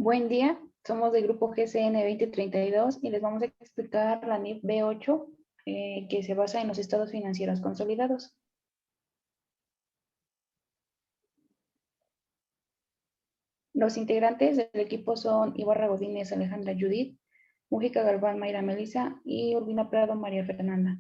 Buen día, somos del grupo GCN 2032 y les vamos a explicar la NIF B8 que se basa en los estados financieros consolidados. Los integrantes del equipo son Ibarra Godínez, Alejandra Judith, Mújica Galván, Mayra Melissa y Urbina Prado, María Fernanda.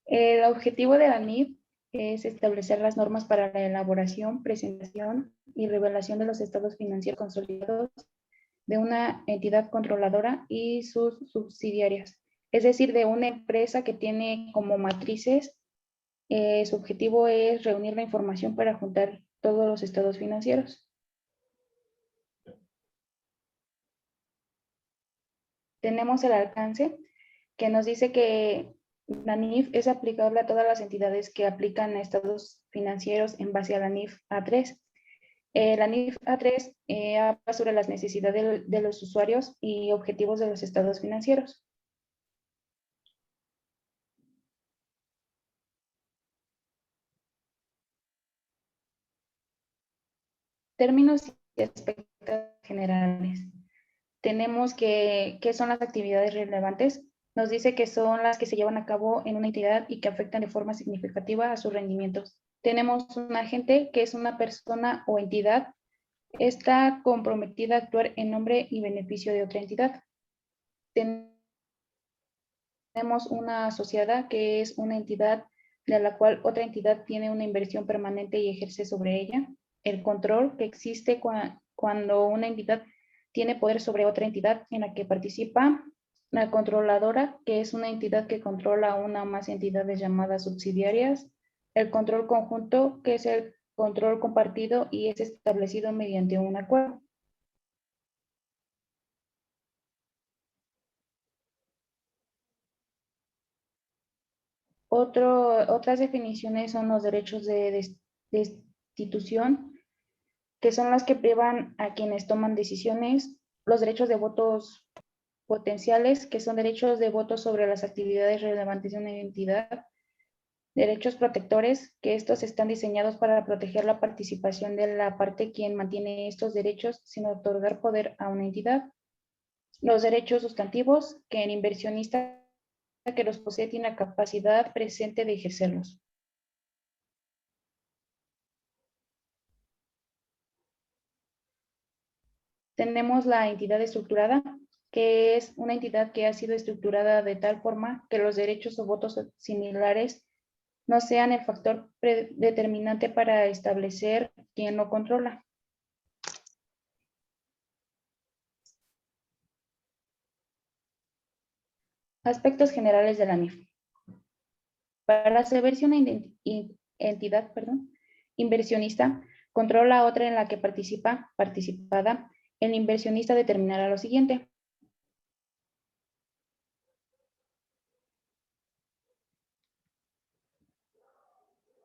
El objetivo de la NIF es establecer las normas para la elaboración, presentación y revelación de los estados financieros consolidados de una entidad controladora y sus subsidiarias, es decir, de una empresa que tiene como matrices, su objetivo es reunir la información para juntar todos los estados financieros. Tenemos el alcance que nos dice que la NIF es aplicable a todas las entidades que aplican a estados financieros en base a la NIF A3. La NIF A3 habla sobre las necesidades de los usuarios y objetivos de los estados financieros. Términos y aspectos generales. Tenemos ¿qué son las actividades relevantes? Nos dice que son las que se llevan a cabo en una entidad y que afectan de forma significativa a sus rendimientos. Tenemos un agente que es una persona o entidad, está comprometida a actuar en nombre y beneficio de otra entidad. Tenemos una asociada que es una entidad de la cual otra entidad tiene una inversión permanente y ejerce sobre ella. El control que existe cuando una entidad tiene poder sobre otra entidad en la que participa. La controladora, que es una entidad que controla una o más entidades llamadas subsidiarias. El control conjunto, que es el control compartido y es establecido mediante un acuerdo. Otras definiciones son los derechos de destitución, que son las que privan a quienes toman decisiones, los derechos de votos potenciales, que son derechos de voto sobre las actividades relevantes de una entidad, derechos protectores, que estos están diseñados para proteger la participación de la parte quien mantiene estos derechos sin otorgar poder a una entidad, los derechos sustantivos, que el inversionista que los posee tiene la capacidad presente de ejercerlos. Tenemos la entidad estructurada, que es una entidad que ha sido estructurada de tal forma que los derechos o votos similares no sean el factor determinante para establecer quién lo controla. Aspectos generales de la NIF. Para saber si una entidad inversionista controla a otra en la que participada, el inversionista determinará lo siguiente.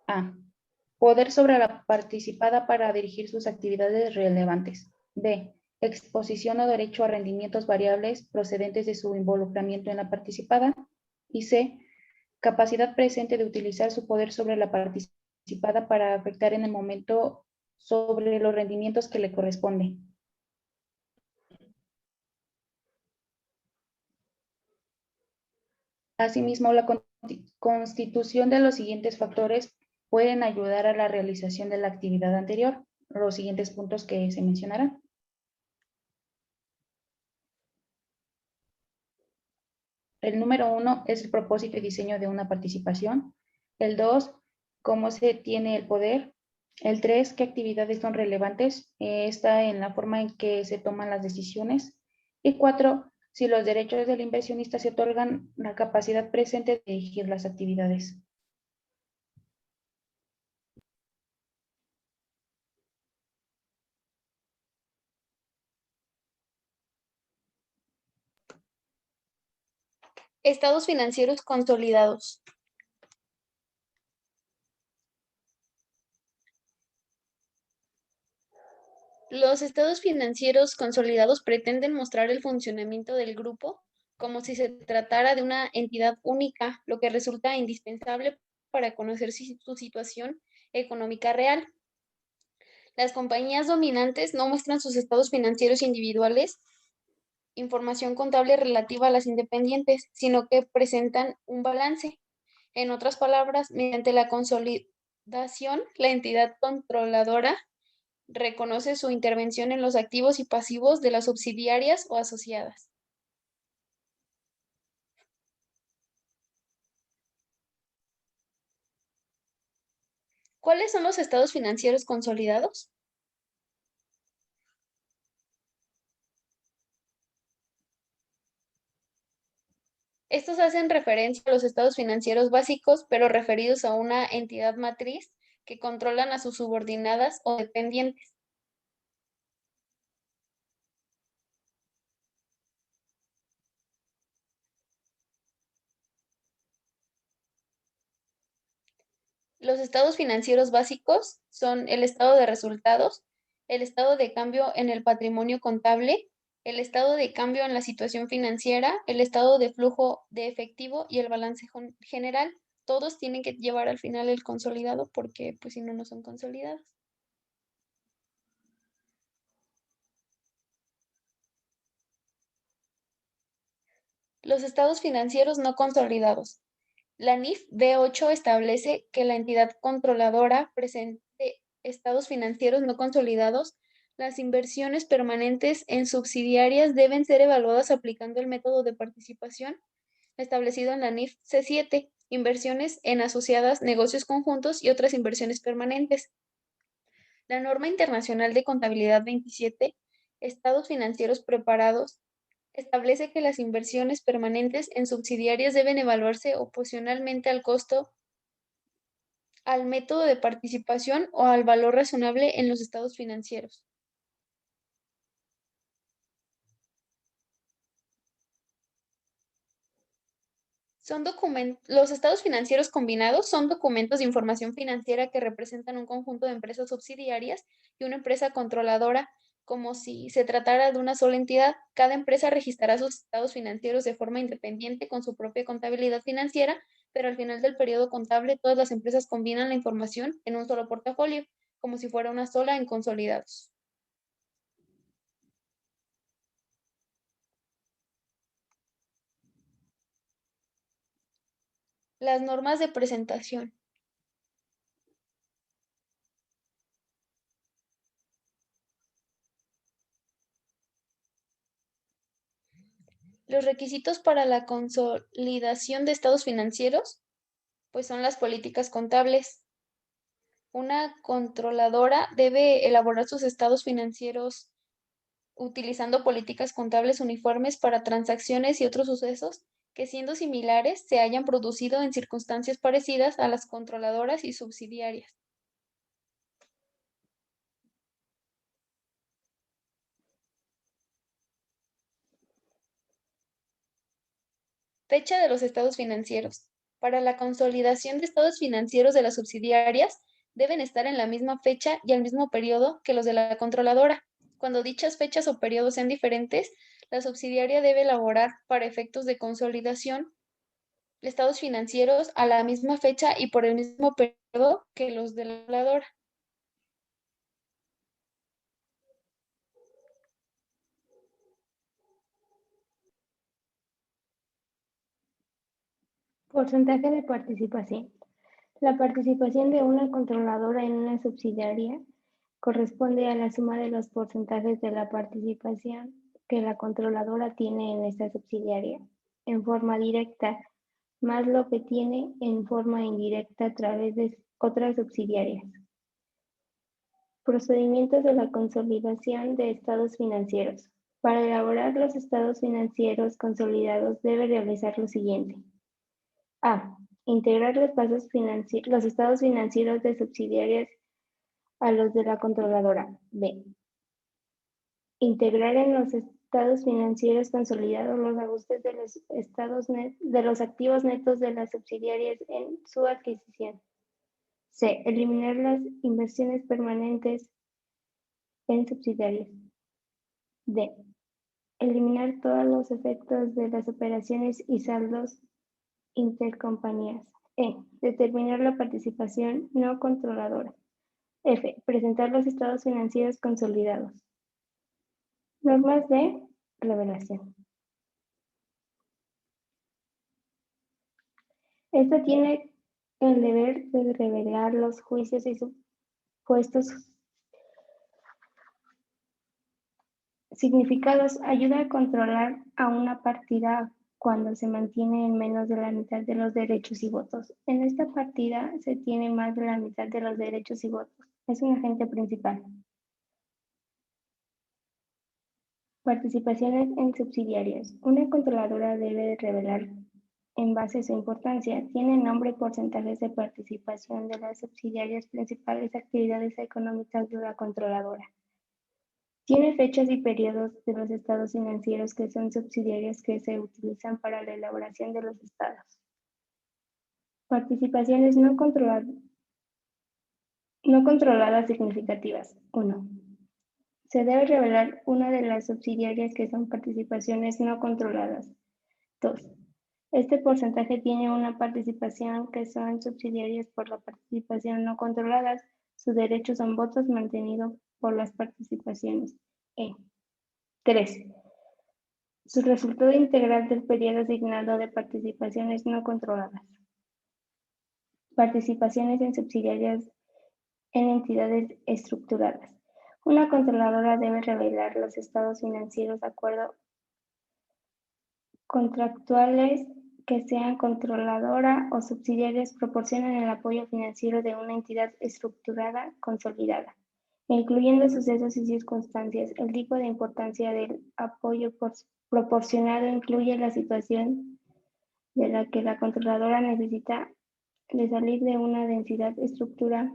A. Poder sobre la participada para dirigir sus actividades relevantes. B. Exposición o derecho a rendimientos variables procedentes de su involucramiento en la participada. Y C. Capacidad presente de utilizar su poder sobre la participada para afectar en el momento sobre los rendimientos que le corresponden. Asimismo, la constitución de los siguientes factores pueden ayudar a la realización de la actividad anterior. Los siguientes puntos que se mencionarán. El número 1 es el propósito y diseño de una participación. El 2, cómo se tiene el poder. El 3, qué actividades son relevantes. Está en la forma en que se toman las decisiones. Y 4, si los derechos del inversionista se otorgan la capacidad presente de dirigir las actividades. Estados financieros consolidados. Los estados financieros consolidados pretenden mostrar el funcionamiento del grupo como si se tratara de una entidad única, lo que resulta indispensable para conocer su situación económica real. Las compañías dominantes no muestran sus estados financieros individuales, información contable relativa a las independientes, sino que presentan un balance. En otras palabras, mediante la consolidación, la entidad controladora reconoce su intervención en los activos y pasivos de las subsidiarias o asociadas. ¿Cuáles son los estados financieros consolidados? Estos hacen referencia a los estados financieros básicos, pero referidos a una entidad matriz que controlan a sus subordinadas o dependientes. Los estados financieros básicos son el estado de resultados, el estado de cambio en el patrimonio contable, el estado de cambio en la situación financiera, el estado de flujo de efectivo y el balance general. Todos tienen que llevar al final el consolidado porque pues si no, no son consolidados. Los estados financieros no consolidados. La NIF B8 establece que la entidad controladora presente estados financieros no consolidados. Las inversiones permanentes en subsidiarias deben ser evaluadas aplicando el método de participación establecido en la NIF C7, inversiones en asociadas, negocios conjuntos y otras inversiones permanentes. La norma internacional de contabilidad 27, estados financieros preparados, establece que las inversiones permanentes en subsidiarias deben evaluarse oposicionalmente al costo, al método de participación o al valor razonable en los estados financieros. Los estados financieros combinados son documentos de información financiera que representan un conjunto de empresas subsidiarias y una empresa controladora, como si se tratara de una sola entidad. Cada empresa registrará sus estados financieros de forma independiente con su propia contabilidad financiera, pero al final del periodo contable todas las empresas combinan la información en un solo portafolio, como si fuera una sola en consolidados. Las normas de presentación. Los requisitos para la consolidación de estados financieros, pues son las políticas contables. Una controladora debe elaborar sus estados financieros utilizando políticas contables uniformes para transacciones y otros sucesos que, siendo similares, se hayan producido en circunstancias parecidas a las controladoras y subsidiarias. Fecha de los estados financieros. Para la consolidación de estados financieros de las subsidiarias, deben estar en la misma fecha y al mismo periodo que los de la controladora. Cuando dichas fechas o periodos sean diferentes, la subsidiaria debe elaborar, para efectos de consolidación, estados financieros a la misma fecha y por el mismo periodo que los de la controladora. Porcentaje de participación. La participación de una controladora en una subsidiaria corresponde a la suma de los porcentajes de la participación que la controladora tiene en esta subsidiaria en forma directa, más lo que tiene en forma indirecta a través de otras subsidiarias. Procedimientos de la consolidación de estados financieros. Para elaborar los estados financieros consolidados debe realizar lo siguiente. A. Integrar los estados financieros de subsidiarias a los de la controladora. B. Integrar en los estados financieros consolidados los ajustes de los activos netos de las subsidiarias en su adquisición. C. Eliminar las inversiones permanentes en subsidiarias. D. Eliminar todos los efectos de las operaciones y saldos intercompañías. E. Determinar la participación no controladora. F. Presentar los estados financieros consolidados. Normas de revelación. Esta tiene el deber de revelar los juicios y supuestos significados. Ayuda a controlar a una partida cuando se mantiene en menos de la mitad de los derechos y votos. En esta partida se tiene más de la mitad de los derechos y votos. Es un agente principal. Participaciones en subsidiarias. Una controladora debe revelar, en base a su importancia, tiene nombre y porcentajes de participación de las subsidiarias principales actividades económicas de la controladora. Tiene fechas y periodos de los estados financieros que son subsidiarias que se utilizan para la elaboración de los estados. Participaciones no controladas significativas. 1. Se debe revelar una de las subsidiarias que son participaciones no controladas. 2. Este porcentaje tiene una participación que son subsidiarias por la participación no controladas. Sus derechos son votos mantenidos por las participaciones. 3. Su resultado integral del periodo asignado de participaciones no controladas. Participaciones en subsidiarias en entidades estructuradas. Una controladora debe revelar los estados financieros de acuerdo contractuales que sean controladora o subsidiarias proporcionan el apoyo financiero de una entidad estructurada consolidada, incluyendo sucesos y circunstancias. El tipo de importancia del apoyo proporcionado incluye la situación de la que la controladora necesita de salir de una densidad estructura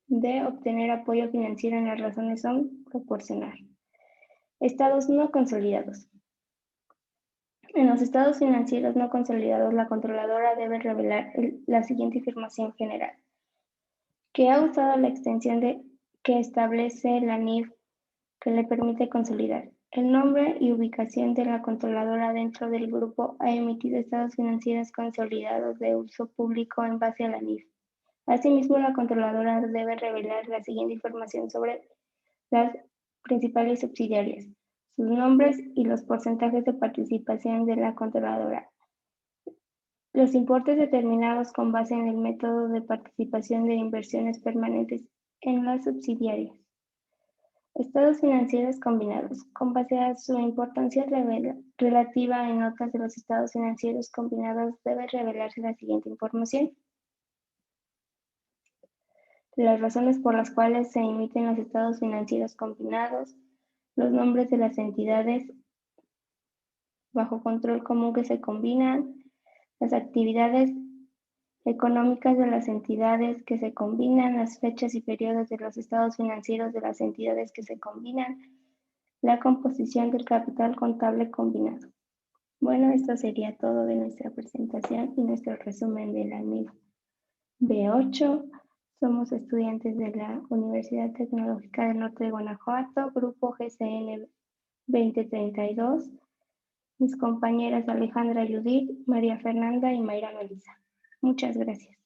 de obtener apoyo financiero. En las razones son proporcionar. Estados no consolidados. En los estados financieros no consolidados, la controladora debe revelar la siguiente información general: que ha usado la extensión que establece la NIF que le permite consolidar. El nombre y ubicación de la controladora dentro del grupo ha emitido estados financieros consolidados de uso público en base a la NIF. Asimismo, la controladora debe revelar la siguiente información sobre las principales subsidiarias: sus nombres y los porcentajes de participación de la controladora, los importes determinados con base en el método de participación de inversiones permanentes en las subsidiarias. Estados financieros combinados. Con base a su importancia relativa en notas de los estados financieros combinados, debe revelarse la siguiente información: las razones por las cuales se emiten los estados financieros combinados, los nombres de las entidades bajo control común que se combinan, las actividades económicas de las entidades que se combinan, las fechas y periodos de los estados financieros de las entidades que se combinan, la composición del capital contable combinado. Bueno, esto sería todo de nuestra presentación y nuestro resumen de la NIF B8. Somos estudiantes de la Universidad Tecnológica del Norte de Guanajuato, grupo GCN 2032. Mis compañeras Alejandra Judith, María Fernanda y Mayra Melissa. Muchas gracias.